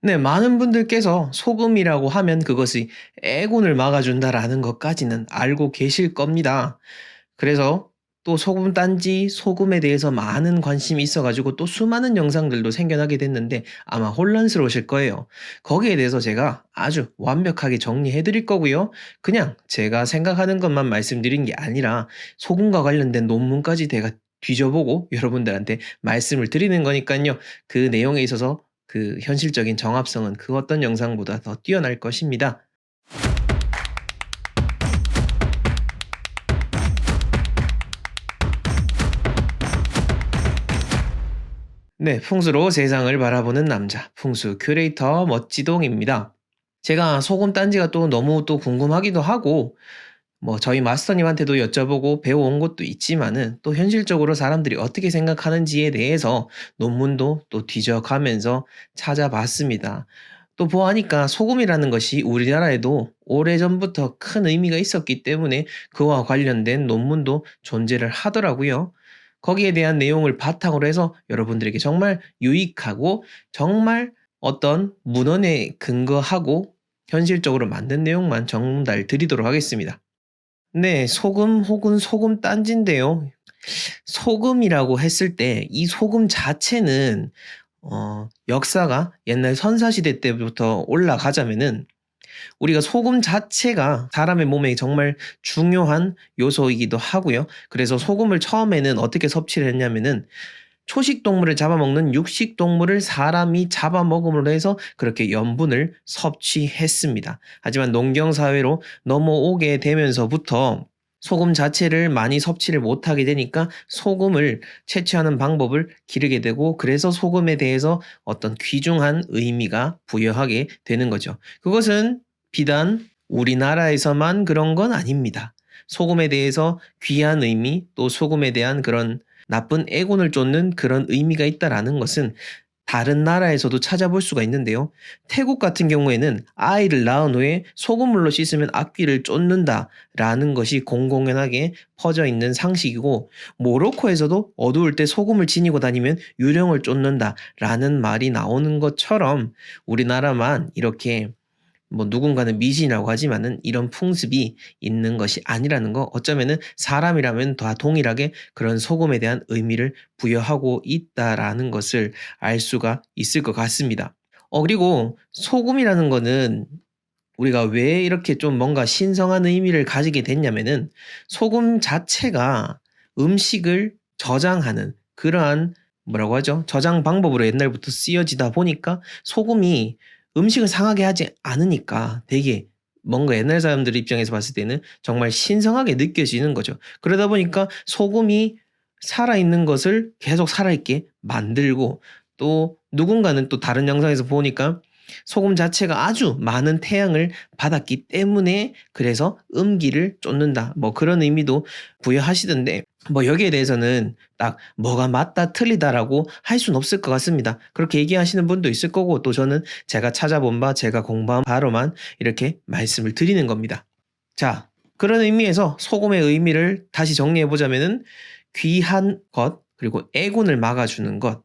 네, 많은 분들께서 소금이라고 하면 그것이 애군을 막아준다라는 것까지는 알고 계실 겁니다. 그래서 또 소금 딴지, 소금에 대해서 많은 관심이 있어가지고 또 수많은 영상들도 생겨나게 됐는데 아마 혼란스러우실 거예요. 거기에 대해서 제가 아주 완벽하게 정리해 드릴 거고요. 그냥 제가 생각하는 것만 말씀드린 게 아니라 소금과 관련된 논문까지 제가 뒤져보고 여러분들한테 말씀을 드리는 거니까요. 그 내용에 있어서 그 현실적인 정합성은 그 어떤 영상보다 더 뛰어날 것입니다. 네, 풍수로 세상을 바라보는 남자, 풍수 큐레이터 멋지동입니다. 제가 소금 딴지가 또 너무 또 궁금하기도 하고, 뭐 저희 마스터님한테도 여쭤보고 배워온 것도 있지만은 또 현실적으로 사람들이 어떻게 생각하는지에 대해서 논문도 또 뒤져가면서 찾아봤습니다. 또 보아하니까 소금이라는 것이 우리나라에도 오래전부터 큰 의미가 있었기 때문에 그와 관련된 논문도 존재를 하더라고요. 거기에 대한 내용을 바탕으로 해서 여러분들에게 정말 유익하고 정말 어떤 문헌에 근거하고 현실적으로 만든 내용만 전달 드리도록 하겠습니다. 네. 소금 혹은 소금 딴지인데요. 소금이라고 했을 때 이 소금 자체는 역사가 옛날 선사시대 때부터 올라가자면은 우리가 소금 자체가 사람의 몸에 정말 중요한 요소이기도 하고요. 그래서 소금을 처음에는 어떻게 섭취를 했냐면은 초식 동물을 잡아먹는 육식 동물을 사람이 잡아먹음으로 해서 그렇게 염분을 섭취했습니다. 하지만 농경 사회로 넘어오게 되면서부터 소금 자체를 많이 섭취를 못하게 되니까 소금을 채취하는 방법을 기르게 되고 그래서 소금에 대해서 어떤 귀중한 의미가 부여하게 되는 거죠. 그것은 비단 우리나라에서만 그런 건 아닙니다. 소금에 대해서 귀한 의미 또 소금에 대한 그런 나쁜 애군을 쫓는 그런 의미가 있다라는 것은 다른 나라에서도 찾아볼 수가 있는데요. 태국 같은 경우에는 아이를 낳은 후에 소금물로 씻으면 악귀를 쫓는다라는 것이 공공연하게 퍼져 있는 상식이고, 모로코에서도 어두울 때 소금을 지니고 다니면 유령을 쫓는다라는 말이 나오는 것처럼 우리나라만 이렇게 뭐 누군가는 미신이라고 하지만은 이런 풍습이 있는 것이 아니라는 거, 어쩌면은 사람이라면 다 동일하게 그런 소금에 대한 의미를 부여하고 있다라는 것을 알 수가 있을 것 같습니다. 그리고 소금이라는 거는 우리가 왜 이렇게 좀 뭔가 신성한 의미를 가지게 됐냐면은 소금 자체가 음식을 저장하는 그러한 뭐라고 하죠? 저장 방법으로 옛날부터 쓰여지다 보니까 소금이 음식을 상하게 하지 않으니까 되게 뭔가 옛날 사람들 입장에서 봤을 때는 정말 신성하게 느껴지는 거죠. 그러다 보니까 소금이 살아있는 것을 계속 살아있게 만들고, 또 누군가는 또 다른 영상에서 보니까 소금 자체가 아주 많은 태양을 받았기 때문에 그래서 음기를 쫓는다, 뭐 그런 의미도 부여하시던데, 뭐 여기에 대해서는 딱 뭐가 맞다 틀리다라고 할 수는 없을 것 같습니다. 그렇게 얘기하시는 분도 있을 거고, 또 저는 제가 찾아본 바 제가 공부한 바로만 이렇게 말씀을 드리는 겁니다. 자, 그런 의미에서 소금의 의미를 다시 정리해 보자면은 귀한 것, 그리고 애군을 막아주는 것,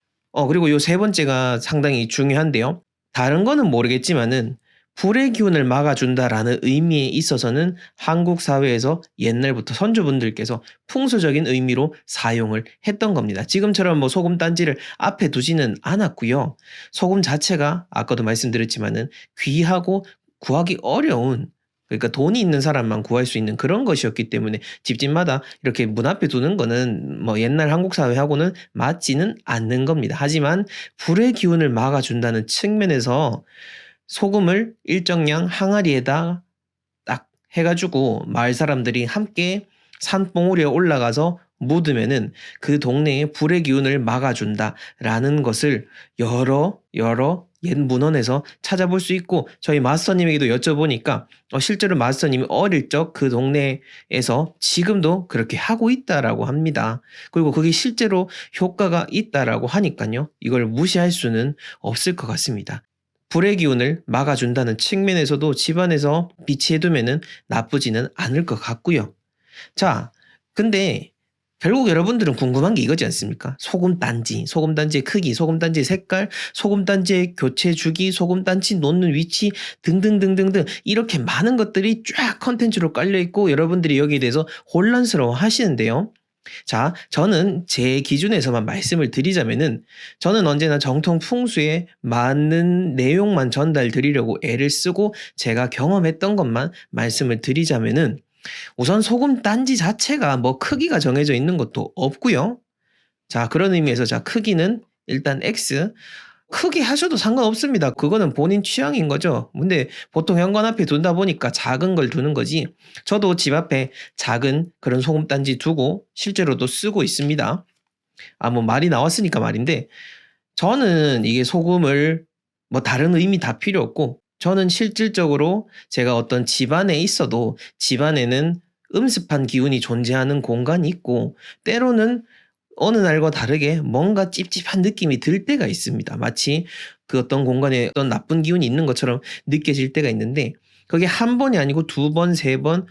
그리고 요 세 번째가 상당히 중요한데요. 다른 거는 모르겠지만은 불의 기운을 막아준다라는 의미에 있어서는 한국 사회에서 옛날부터 선조분들께서 풍수적인 의미로 사용을 했던 겁니다. 지금처럼 뭐 소금 단지를 앞에 두지는 않았고요. 소금 자체가 아까도 말씀드렸지만은 귀하고 구하기 어려운, 그러니까 돈이 있는 사람만 구할 수 있는 그런 것이었기 때문에 집집마다 이렇게 문 앞에 두는 거는 뭐 옛날 한국 사회하고는 맞지는 않는 겁니다. 하지만 불의 기운을 막아준다는 측면에서 소금을 일정량 항아리에다 딱 해가지고 마을 사람들이 함께 산봉우리에 올라가서 묻으면은 그 동네에 불의 기운을 막아준다라는 것을 여러 옛 문헌에서 찾아볼 수 있고, 저희 마스터님에게도 여쭤보니까 실제로 마스터님이 어릴 적 그 동네에서 지금도 그렇게 하고 있다라고 합니다. 그리고 그게 실제로 효과가 있다라고 하니까요. 이걸 무시할 수는 없을 것 같습니다. 불의 기운을 막아준다는 측면에서도 집안에서 비치해 두면은 나쁘지는 않을 것 같고요. 자, 근데 결국 여러분들은 궁금한 게 이거지 않습니까? 소금 단지, 소금 단지의 크기, 소금 단지의 색깔, 소금 단지의 교체 주기, 소금 단지 놓는 위치 등등등등등 이렇게 많은 것들이 쫙 컨텐츠로 깔려 있고 여러분들이 여기에 대해서 혼란스러워 하시는데요. 자, 저는 제 기준에서만 말씀을 드리자면은 저는 언제나 정통 풍수에 맞는 내용만 전달 드리려고 애를 쓰고 제가 경험했던 것만 말씀을 드리자면은 우선 소금 단지 자체가 뭐 크기가 정해져 있는 것도 없고요. 자, 그런 의미에서 자, 크기는 일단 X. 크게 하셔도 상관없습니다. 그거는 본인 취향인 거죠. 근데 보통 현관 앞에 둔다 보니까 작은 걸 두는 거지. 저도 집 앞에 작은 그런 소금 단지 두고 실제로도 쓰고 있습니다. 뭐 말이 나왔으니까 말인데 저는 이게 소금을 뭐 다른 의미 다 필요 없고 저는 실질적으로 제가 어떤 집안에 있어도 집안에는 음습한 기운이 존재하는 공간이 있고 때로는 어느 날과 다르게 뭔가 찝찝한 느낌이 들 때가 있습니다. 마치 그 어떤 공간에 어떤 나쁜 기운이 있는 것처럼 느껴질 때가 있는데 그게 한 번이 아니고 두 번, 세 번,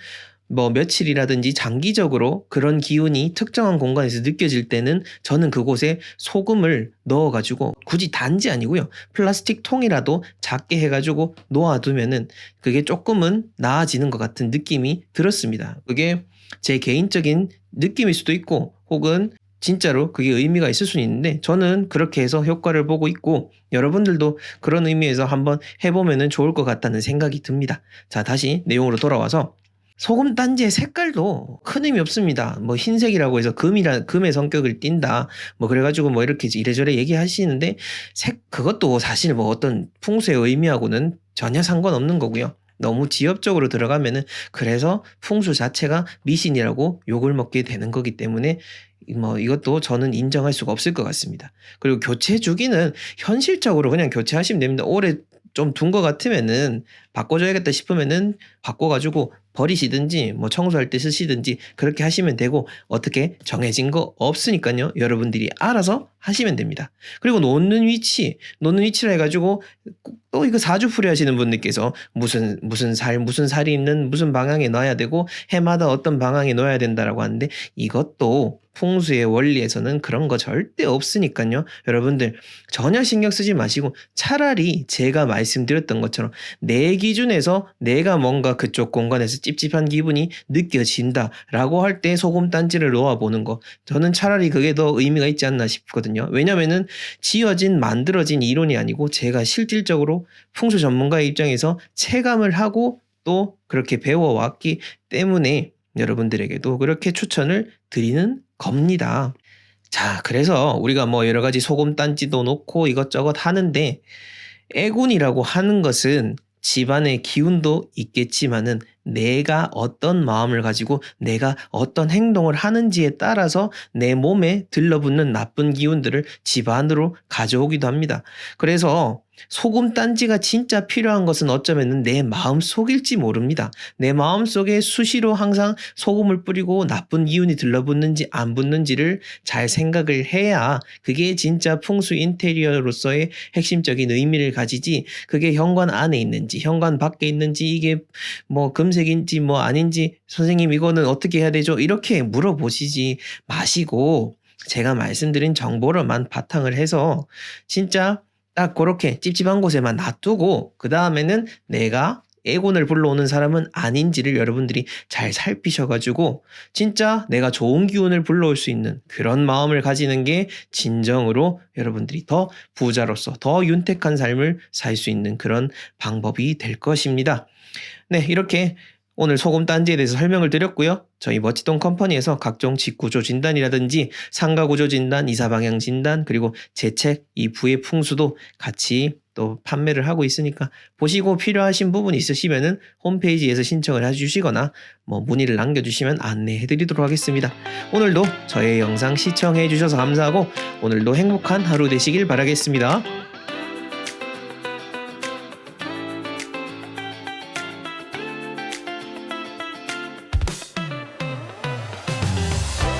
뭐 며칠이라든지 장기적으로 그런 기운이 특정한 공간에서 느껴질 때는 저는 그곳에 소금을 넣어가지고 굳이 단지 아니고요. 플라스틱 통이라도 작게 해가지고 놓아두면은 그게 조금은 나아지는 것 같은 느낌이 들었습니다. 그게 제 개인적인 느낌일 수도 있고 혹은 진짜로 그게 의미가 있을 수는 있는데 저는 그렇게 해서 효과를 보고 있고 여러분들도 그런 의미에서 한번 해보면 좋을 것 같다는 생각이 듭니다. 자, 다시 내용으로 돌아와서 소금 단지의 색깔도 큰 의미 없습니다. 뭐 흰색이라고 해서 금의 성격을 띈다. 뭐 그래가지고 뭐 이렇게 이래저래 얘기하시는데 그것도 사실 뭐 어떤 풍수의 의미하고는 전혀 상관없는 거고요. 너무 지엽적으로 들어가면은 그래서 풍수 자체가 미신이라고 욕을 먹게 되는 거기 때문에 뭐 이것도 저는 인정할 수가 없을 것 같습니다. 그리고 교체 주기는 현실적으로 그냥 교체하시면 됩니다. 오래 좀 둔 것 같으면은 바꿔줘야겠다 싶으면은 바꿔가지고 버리시든지 뭐 청소할 때 쓰시든지 그렇게 하시면 되고 어떻게 정해진 거 없으니까요. 여러분들이 알아서 하시면 됩니다. 그리고 놓는 위치라 해가지고 또 이거 사주풀이 하시는 분들께서 무슨 살이 있는 무슨 방향에 놔야 되고 해마다 어떤 방향에 놓아야 된다라고 하는데 이것도 풍수의 원리에서는 그런 거 절대 없으니까요. 여러분들 전혀 신경 쓰지 마시고 차라리 제가 말씀드렸던 것처럼 내 기준에서 내가 뭔가 그쪽 공간에서 찝찝한 기분이 느껴진다라고 할 때 소금 단지를 놓아보는 거 저는 차라리 그게 더 의미가 있지 않나 싶거든요. 왜냐면은 만들어진 이론이 아니고 제가 실질적으로 풍수 전문가의 입장에서 체감을 하고 또 그렇게 배워왔기 때문에 여러분들에게도 그렇게 추천을 드리는 겁니다. 자, 그래서 우리가 뭐 여러 가지 소금 단지도 놓고 이것저것 하는데 애군이라고 하는 것은 집안의 기운도 있겠지만은 내가 어떤 마음을 가지고 내가 어떤 행동을 하는지에 따라서 내 몸에 들러붙는 나쁜 기운들을 집안으로 가져오기도 합니다. 그래서 소금 단지가 진짜 필요한 것은 어쩌면 내 마음속일지 모릅니다. 내 마음속에 수시로 항상 소금을 뿌리고 나쁜 기운이 들러붙는지 안 붙는지를 잘 생각을 해야 그게 진짜 풍수 인테리어로서의 핵심적인 의미를 가지지 그게 현관 안에 있는지 현관 밖에 있는지 이게 뭐 금색인지 뭐 아닌지 선생님 이거는 어떻게 해야 되죠? 이렇게 물어보시지 마시고 제가 말씀드린 정보로만 바탕을 해서 진짜 딱 그렇게 찝찝한 곳에만 놔두고 그 다음에는 내가 애군을 불러오는 사람은 아닌지를 여러분들이 잘 살피셔가지고 진짜 내가 좋은 기운을 불러올 수 있는 그런 마음을 가지는 게 진정으로 여러분들이 더 부자로서 더 윤택한 삶을 살 수 있는 그런 방법이 될 것입니다. 네, 이렇게 오늘 소금 단지에 대해서 설명을 드렸고요. 저희 멋지동 컴퍼니에서 각종 집 구조 진단이라든지 상가 구조 진단, 이사 방향 진단, 그리고 제 책 이 부의 풍수도 같이 또 판매를 하고 있으니까 보시고 필요하신 부분 있으시면은 홈페이지에서 신청을 해주시거나 뭐 문의를 남겨주시면 안내해드리도록 하겠습니다. 오늘도 저의 영상 시청해 주셔서 감사하고 오늘도 행복한 하루 되시길 바라겠습니다.